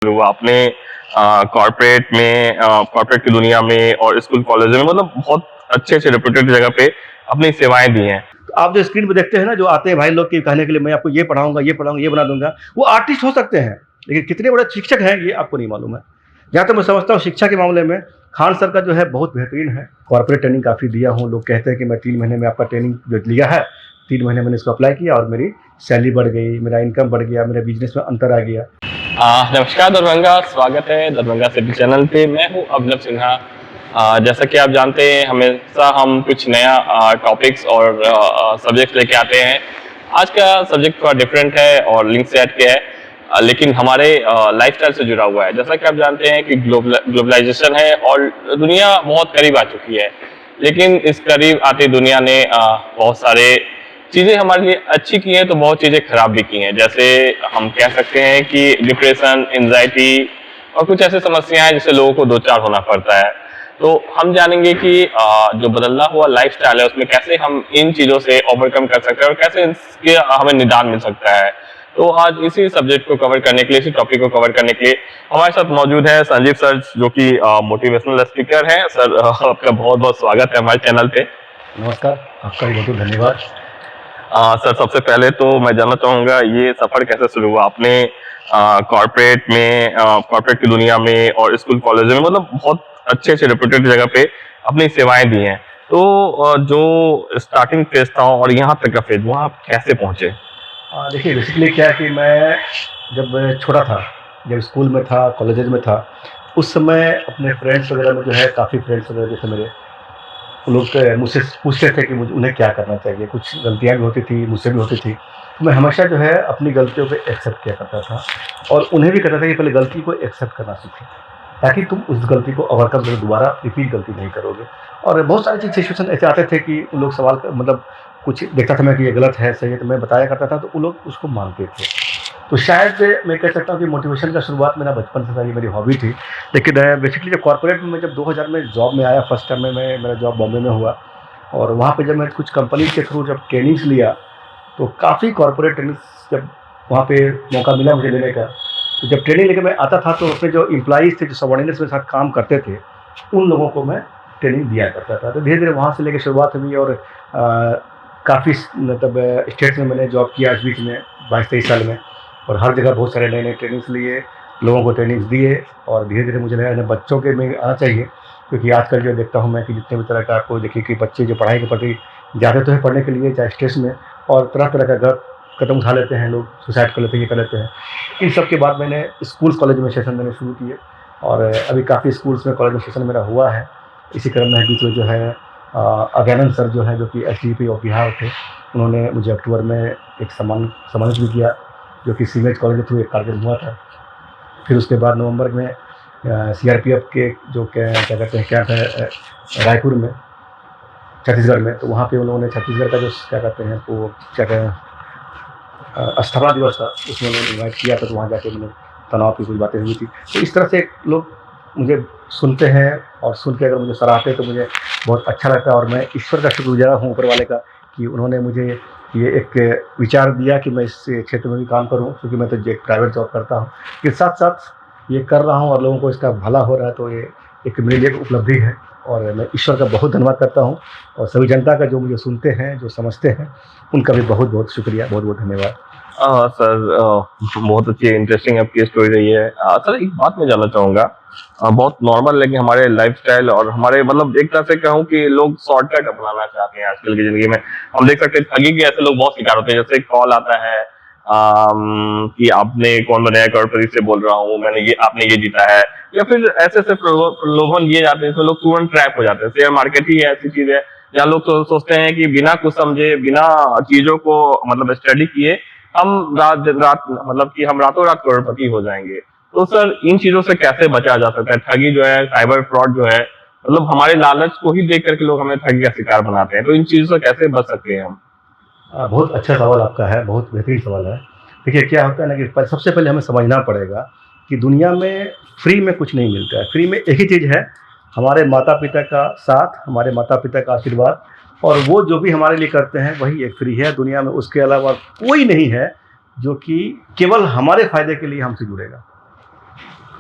हुआ आपने कॉर्पोरेट की दुनिया में और स्कूल कॉलेज में मतलब बहुत अच्छे अच्छे रेप्यूटेड जगह पे अपनी सेवाएं दी हैं। तो आप जो स्क्रीन पे देखते हैं ना, जो आते हैं भाई लोग कि कहने के लिए मैं आपको ये पढ़ाऊंगा, ये बना दूंगा, वो आर्टिस्ट हो सकते हैं, लेकिन कितने बड़े शिक्षक हैं ये आपको नहीं मालूम है। जहाँ तक मैं समझता हूँ शिक्षा के मामले में खान सर का जो है बहुत बेहतरीन है। कॉर्पोरेट ट्रेनिंग काफ़ी दिया हूँ। लोग कहते हैं कि मैं 3 महीने में आपका ट्रेनिंग जो लिया है, 3 महीने मैंने इसको अप्लाई किया और मेरी सैलरी बढ़ गई, मेरा इनकम बढ़ गया, मेरे बिजनेस में अंतर आ गया। नमस्कार दरभंगा, स्वागत है दरभंगा सिटी चैनल पे। मैं हूँ अभिनव सिन्हा। जैसा कि आप जानते हैं हमेशा हम कुछ नया टॉपिक्स और सब्जेक्ट लेके आते हैं। आज का सब्जेक्ट थोड़ा डिफरेंट है और लिंक से हट के है, लेकिन हमारे लाइफस्टाइल से जुड़ा हुआ है। जैसा कि आप जानते हैं कि ग्लोबलाइजेशन है और दुनिया बहुत करीब आ चुकी है, लेकिन इस करीब आते दुनिया ने बहुत सारे चीजें हमारे लिए अच्छी की हैं तो बहुत चीजें खराब भी की हैं। जैसे हम कह सकते हैं कि डिप्रेशन, एंजाइटी और कुछ ऐसे समस्याएं हैं जिससे लोगों को दो चार होना पड़ता है। तो हम जानेंगे कि जो बदला हुआ लाइफस्टाइल है उसमें कैसे हम इन चीजों से ओवरकम कर सकते हैं और कैसे इसके हमें निदान मिल सकता है। तो आज इसी सब्जेक्ट को कवर करने के लिए, इसी टॉपिक को कवर करने के लिए हमारे साथ मौजूद है संजीव सर, जो कि मोटिवेशनल स्पीकर हैं। सर आपका बहुत बहुत स्वागत है हमारे चैनल पे। नमस्कार, आपका भी बहुत बहुत धन्यवाद। सर सबसे पहले तो मैं जानना चाहूंगा ये सफर कैसे शुरू हुआ? आपने कॉर्पोरेट की दुनिया में और स्कूल कॉलेज में मतलब बहुत अच्छे अच्छे रेप्यूटेड जगह पे अपनी सेवाएं दी हैं। तो जो स्टार्टिंग फेज था और यहाँ तक का फेज, वहाँ आप कैसे पहुंचे? देखिए बेसिकली क्या है कि मैं जब छोटा था, जब स्कूल में था, कॉलेजेस में था, उस समय अपने फ्रेंड्स वगैरह में जो है काफ़ी फ्रेंड्स वगैरह जैसे मेरे, वो लोग मुझसे पूछते थे कि मुझे उन्हें क्या करना चाहिए। कुछ गलतियाँ भी होती थी, मुझसे भी होती थी। तो मैं हमेशा जो है अपनी गलतियों पे एक्सेप्ट किया करता था और उन्हें भी कहता था कि पहले गलती को एक्सेप्ट करना सीखें, ताकि तुम उस गलती को ओवरकम करो, दोबारा रिपीट गलती नहीं करोगे। और बहुत सारे चीज़ सिचुएशन ऐसे आते थे कि उन लोग सवाल मतलब कुछ देखता था मैं कि ये गलत है, सही है, तो मैं बताया करता था, तो वो लोग उसको मानते थे। तो शायद मैं कह सकता हूँ कि मोटिवेशन का शुरुआत मेरा बचपन से था, ये मेरी हॉबी थी। लेकिन बेसिकली जब कॉर्पोरेट में मैं जब 2000 में जॉब में आया, फर्स्ट टाइम में मेरा जॉब बॉम्बे में हुआ और वहाँ पे जब मैं कुछ कंपनी के थ्रू जब ट्रेनिंग्स लिया, तो काफ़ी कॉर्पोरेट ट्रेनिंग्स जब वहाँ पे मौका मिला मुझे लेने का, तो जब ट्रेनिंग लेके मैं आता था तो उसमें जो एम्प्लॉइज़ थे, जो सबॉर्डिनेट्स मेरे साथ काम करते थे, उन लोगों को मैं ट्रेनिंग दिया करता था। तो धीरे-धीरे वहाँ से लेके शुरुआत हुई और काफ़ी मतलब स्टेट्स में मैंने जॉब किया इस बीच में 22-23 साल में, और हर जगह बहुत सारे नए-नए ट्रेनिंग्स लिए, लोगों को ट्रेनिंग्स दिए और धीरे-धीरे मुझे लगा इन्हें बच्चों के में आना चाहिए, क्योंकि आजकल जो देखता हूँ मैं कि जितने भी तरह का आपको देखिए कि बच्चे जो पढ़ाई के प्रति जाते तो हैं पढ़ने के लिए, चाहे स्ट्रेस में, और तरह-तरह का गलत कदम उठा लेते हैं लोग, सुसाइड कर लेते हैं, ये कर लेते हैं। इन सब के बाद मैंने स्कूल कॉलेज में सेशन देने शुरू किए और अभी काफ़ी स्कूल्स में कॉलेज में सेशन मेरा हुआ है। इसी क्रम में बीच में जो है अज्ञानंद सर जो है, जो कि एसडीपी ऑफ बिहार थे, उन्होंने मुझे अक्टूबर में एक सम्मानित भी किया, जो कि सीमेज कॉलेज के थ्रू एक कार्यक्रम हुआ था। फिर उसके बाद नवंबर में सीआरपीएफ के जो क्या कहते हैं कैंप है रायपुर में, छत्तीसगढ़ में, तो वहाँ पे उन लोगों ने छत्तीसगढ़ का जो क्या कहते हैं वो क्या कहते हैं स्थापना दिवस था, उसमें उन्होंने इन्वाइट किया था, तो वहाँ जाके मैंने तनाव की कुछ बातें हुई थी। तो इस तरह से लोग मुझे सुनते हैं और सुन के अगर मुझे सराहते हैं तो मुझे बहुत अच्छा लगता है और मैं ईश्वर का शुक्रगुजार हूँ, ऊपर वाले का, कि उन्होंने मुझे ये एक विचार दिया कि मैं इस क्षेत्र में भी काम करूँ, क्योंकि मैं तो एक प्राइवेट जॉब करता हूँ, इसके साथ साथ ये कर रहा हूँ और लोगों को इसका भला हो रहा है, तो ये एक मेरे लिए एक उपलब्धि है और मैं ईश्वर का बहुत धन्यवाद करता हूँ और सभी जनता का जो मुझे सुनते हैं, जो समझते हैं, उनका भी बहुत बहुत शुक्रिया, बहुत बहुत धन्यवाद। सर बहुत अच्छी इंटरेस्टिंग आपकी स्टोरी रही है। सर एक बात मैं जानना चाहूंगा, बहुत नॉर्मल लेकिन हमारे लाइफस्टाइल और हमारे मतलब एक तरह से कहूँ कि लोग शॉर्टकट अपनाना चाहते हैं आजकल की जिंदगी में। हम देख सकते हैं ठगी के ऐसे लोग बहुत शिकार होते हैं। जैसे कॉल आता है कि आपने कौन बनाया करोड़पति से बोल रहा हूँ, आपने ये जीता है, या फिर ऐसे ऐसे प्रलोभन दिए जाते हैं, इसमें लोग तुरंत ट्रैप हो जाते हैं। शेयर मार्केट ही ऐसी चीज है जहाँ लोग सोचते हैं कि बिना कुछ समझे, बिना चीजों को मतलब स्टडी किए हम रात रात मतलब कि हम रातों रात करोड़पति हो जाएंगे। तो सर इन चीजों से कैसे बचा जा सकता है? ठगी जो है, साइबर फ्रॉड जो है, मतलब हमारे लालच को ही देख करके लोग हमें ठगी का शिकार बनाते हैं। तो इन चीजों से कैसे बच सकते हैं हम? बहुत अच्छा सवाल आपका है, बहुत बेहतरीन सवाल है। देखिए क्या होता है ना कि सबसे पहले हमें समझना पड़ेगा कि दुनिया में फ्री में कुछ नहीं मिलता है। फ्री में एक ही चीज़ है, हमारे माता पिता का साथ, हमारे माता पिता का आशीर्वाद, और वो जो भी हमारे लिए करते हैं वही एक फ्री है दुनिया में। उसके अलावा कोई नहीं है जो कि केवल हमारे फ़ायदे के लिए हमसे जुड़ेगा।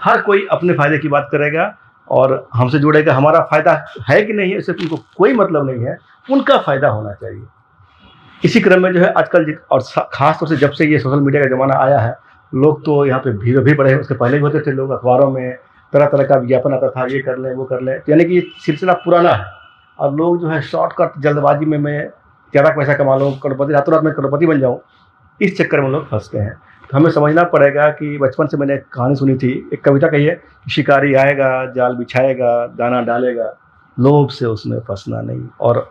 हर कोई अपने फायदे की बात करेगा और हमसे जुड़ेगा। हमारा फायदा है कि नहीं है इससे उनको कोई मतलब नहीं है, उनका फायदा होना चाहिए। इसी क्रम में जो है आजकल और खास तौर से जब से ये सोशल मीडिया का ज़माना आया है, लोग तो यहाँ पे भीड़ भी पड़े हैं। उसके पहले भी होते थे, लोग अखबारों में तरह तरह का विज्ञापन आता था, ये कर लें वो कर लें, तो यानी कि ये सिलसिला पुराना है। और लोग जो है शॉर्टकट जल्दबाजी में मैं ज़्यादा पैसा कमा लूँ, करोड़पति रातों रात में करोड़पति बन जाऊँ, इस चक्कर में लोग फंसते हैं। तो हमें समझना पड़ेगा कि बचपन से मैंने एक कहानी सुनी थी, एक कविता कही है, शिकारी आएगा जाल बिछाएगा दाना डालेगा, लोभ से उसमें फंसना नहीं। और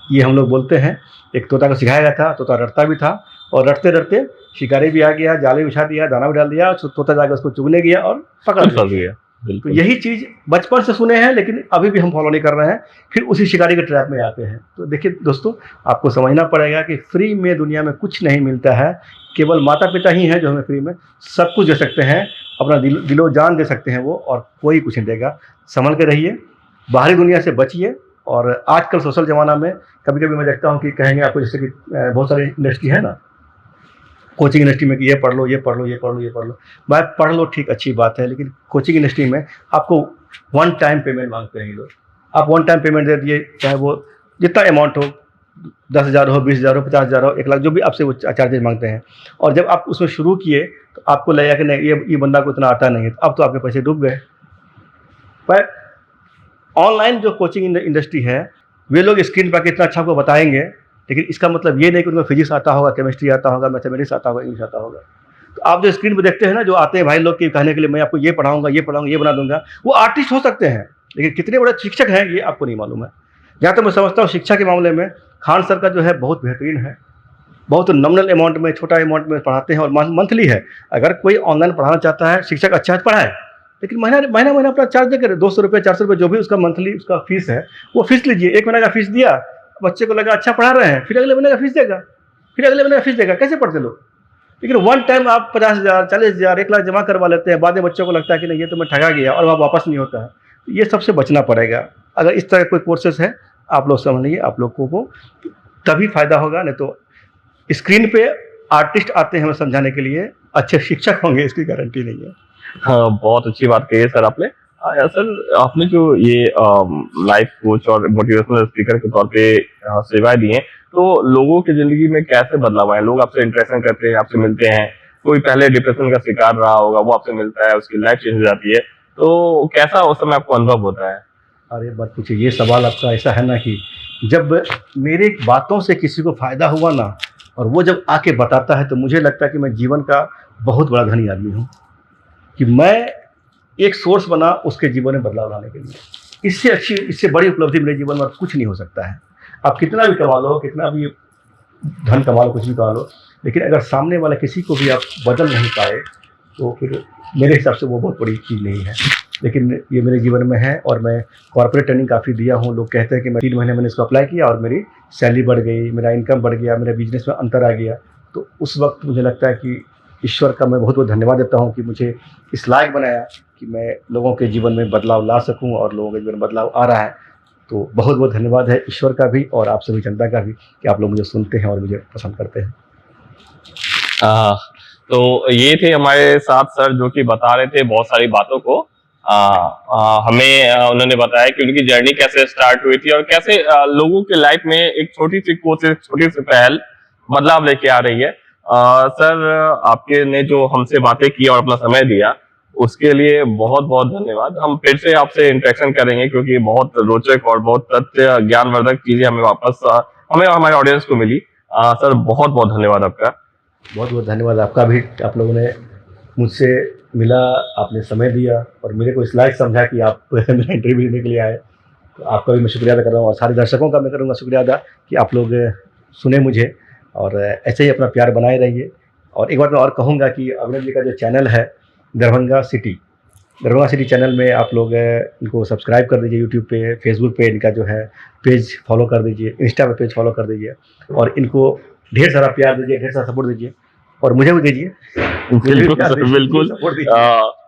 ये हम लोग बोलते हैं, एक तोता को सिखाया गया था, तोता रटता भी था और रटते रटते शिकारी भी आ गया, जाल भी बिछा दिया, दाना भी डाल दिया, तोता जाकर उसको चुगने गया और पकड़ फंस लिया। गया। तो बिल्कुल। यही चीज़ बचपन से सुने हैं लेकिन अभी भी हम फॉलो नहीं कर रहे हैं, फिर उसी शिकारी के ट्रैप में आते हैं। तो देखिए दोस्तों, आपको समझना पड़ेगा कि फ्री में दुनिया में कुछ नहीं मिलता है, केवल माता पिता ही हैं जो हमें फ्री में सब कुछ दे सकते हैं, अपना दिलो जान दे सकते हैं वो, और कोई कुछ नहीं देगा। संभल के रहिए, बाहरी दुनिया से बचिए। और आजकल सोशल ज़माना में कभी कभी मैं देखता हूँ कि कहेंगे आपको, जैसे कि बहुत सारी इंडस्ट्री है ना, कोचिंग इंडस्ट्री में कि ये पढ़ लो ये पढ़ लो ये पढ़ लो ये पढ़ लो। भाई पढ़ लो, ठीक अच्छी बात है, लेकिन कोचिंग इंडस्ट्री में आपको वन टाइम पेमेंट मांगते हैं ये लोग। आप वन टाइम पेमेंट दे दिए, चाहे वो जितना अमाउंट हो, 10,000 हो, 20,000 हो, 50,000 हो, 1 लाख, जो भी आपसे वो चार्जेज मांगते हैं। और जब आप उसमें शुरू किए तो आपको लगा कि नहीं, ये बंदा को इतना आता नहीं है, तो अब तो आपके पैसे डूब गए। पर ऑनलाइन जो कोचिंग इंडस्ट्री है, वे लोग स्क्रीन पर कितना अच्छा आपको बताएंगे, लेकिन इसका मतलब ये नहीं कि उनको फिजिक्स आता होगा, केमिस्ट्री आता होगा, मैथमेटिक्स आता होगा, इंग्लिश आता होगा। तो आप जो स्क्रीन पर देखते हैं ना, जो आते हैं भाई लोग कि कहने के लिए मैं आपको ये पढ़ाऊंगा ये पढ़ाऊंगा ये बना दूंगा, वो आर्टिस्ट हो सकते हैं, लेकिन कितने बड़े शिक्षक हैं ये आपको नहीं मालूम है। जहाँ तक मैं समझता हूँ शिक्षा के मामले में खान सर का जो है बहुत बेहतरीन है, बहुत नॉमिनल अमाउंट में, छोटा अमाउंट में पढ़ाते हैं और मंथली है। अगर कोई ऑनलाइन पढ़ाना चाहता है, शिक्षक अच्छा है तो पढ़ाए, लेकिन महीना महीना अपना चार्ज दे कर 200 रुपये 400 रुपये जो भी उसका मंथली उसका फीस है, वो फीस लीजिए। 1 महीने का फीस दिया, बच्चे को लगा अच्छा पढ़ा रहे हैं, फिर अगले महीने का फीस देगा, फिर अगले महीने का फीस देगा। कैसे पढ़ते लोग? लेकिन वन टाइम आप 50,000 40,000 1 लाख जमा करवा लेते हैं, बाद में बच्चों को लगता है कि नहीं ये तो मैं ठगा गया, और वह वापस नहीं होता है। ये सबसे बचना पड़ेगा। अगर इस तरह कोई कोर्सेस है, आप लोग समझ लीजिए, आप लोगों को तभी फायदा होगा, नहीं तो स्क्रीन पे आर्टिस्ट आते हैं हमें समझाने के लिए, अच्छे शिक्षक होंगे इसकी गारंटी नहीं है। हाँ, बहुत अच्छी बात कही है सर आपने। सर आपने जो ये लाइफ कोच और मोटिवेशनल स्पीकर के तौर पे सेवाएं दी हैं, तो लोगों की जिंदगी में कैसे बदलाव आए? लोग आपसे इंटरेक्शन करते हैं, आपसे मिलते हैं, कोई पहले डिप्रेशन का शिकार रहा होगा, वो आपसे मिलता है, उसकी लाइफ चेंज हो जाती है, तो कैसा उस समय आपको अनुभव होता है? अरे मत पूछिए, ये सवाल आपका ऐसा है ना कि जब मेरी बातों से किसी को फ़ायदा हुआ ना, और वो जब आके बताता है, तो मुझे लगता है कि मैं जीवन का बहुत बड़ा धनी आदमी हूँ, कि मैं एक सोर्स बना उसके जीवन में बदलाव लाने के लिए। इससे अच्छी, इससे बड़ी उपलब्धि मेरे जीवन में कुछ नहीं हो सकता है। आप कितना भी कमा लो, कितना भी धन कमा लो, कुछ भी कमा लो, लेकिन अगर सामने वाला किसी को भी आप बदल नहीं पाए, तो फिर मेरे हिसाब से वो बहुत बड़ी चीज़ नहीं है। लेकिन ये मेरे जीवन में है, और मैं कॉर्पोरेट ट्रेनिंग काफ़ी दिया हूँ। लोग कहते हैं कि मैं 3 महीने मैंने इसको अप्लाई किया और मेरी सैलरी बढ़ गई, मेरा इनकम बढ़ गया, मेरे बिजनेस में अंतर आ गया। तो उस वक्त मुझे लगता है कि ईश्वर का मैं बहुत बहुत धन्यवाद देता हूँ कि मुझे इस लायक बनाया कि मैं लोगों के जीवन में बदलाव ला सकूँ, और लोगों के जीवन में बदलाव आ रहा है। तो बहुत बहुत धन्यवाद है ईश्वर का भी और आप सभी जनता का भी कि आप लोग मुझे सुनते हैं और मुझे पसंद करते हैं। तो ये थे हमारे साथ सर, जो कि बता रहे थे बहुत सारी बातों को। हमें उन्होंने बताया कि उनकी जर्नी कैसे स्टार्ट हुई थी और कैसे लोगों के लाइफ में एक छोटी सी कोशिश, छोटी सी पहल बदलाव लेके आ रही है। सर, आपके ने जो हमसे बातें की और अपना समय दिया, उसके लिए बहुत बहुत धन्यवाद। हम फिर से आपसे इंटरेक्शन करेंगे, क्योंकि बहुत रोचक और बहुत तथ्य ज्ञानवर्धक चीजें हमें वापस हमें और हमारे ऑडियंस को मिली। सर, बहुत बहुत धन्यवाद आपका। बहुत बहुत धन्यवाद आपका भी। आप लोगों ने मुझसे मिला, आपने समय दिया और मेरे को इस लायक समझा कि आप मेरा इंटरव्यू देने के लिए आए। तो आपका भी मैं शुक्रिया अदा कर रहा हूँ, और सारे दर्शकों का मैं करूँगा शुक्रिया अदा कि आप लोग सुने मुझे, और ऐसे ही अपना प्यार बनाए रहिए। और एक बात मैं और कहूँगा कि अभिनव जी का जो चैनल है दरभंगा सिटी चैनल में आप लोग इनको सब्सक्राइब कर दीजिए। यूट्यूब पे, फेसबुक पे इनका जो है पेज फॉलो कर दीजिए, इंस्टा पे पेज फॉलो कर दीजिए, और इनको ढेर सारा प्यार दीजिए, ढेर सारा सपोर्ट दीजिए, और मुझे भी दीजिए। बिल्कुल।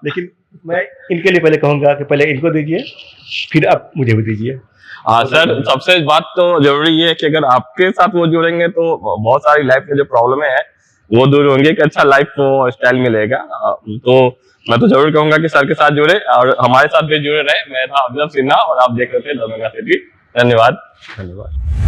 लेकिन मैं इनके लिए पहले कहूँगा कि पहले इनको दीजिए, फिर आप मुझे भी दीजिए। सर, सबसे बात तो जरूरी है कि अगर आपके साथ वो जुड़ेंगे तो बहुत सारी लाइफ में जो प्रॉब्लम है वो दूर होंगे, एक अच्छा लाइफ को स्टाइल मिलेगा। तो मैं तो जरूर कहूंगा कि सर के साथ जुड़े और हमारे साथ भी जुड़े रहे। मैं था अभिनव सिन्हा और आप देख रहे थे दरभंगा सिटी। धन्यवाद। धन्यवाद।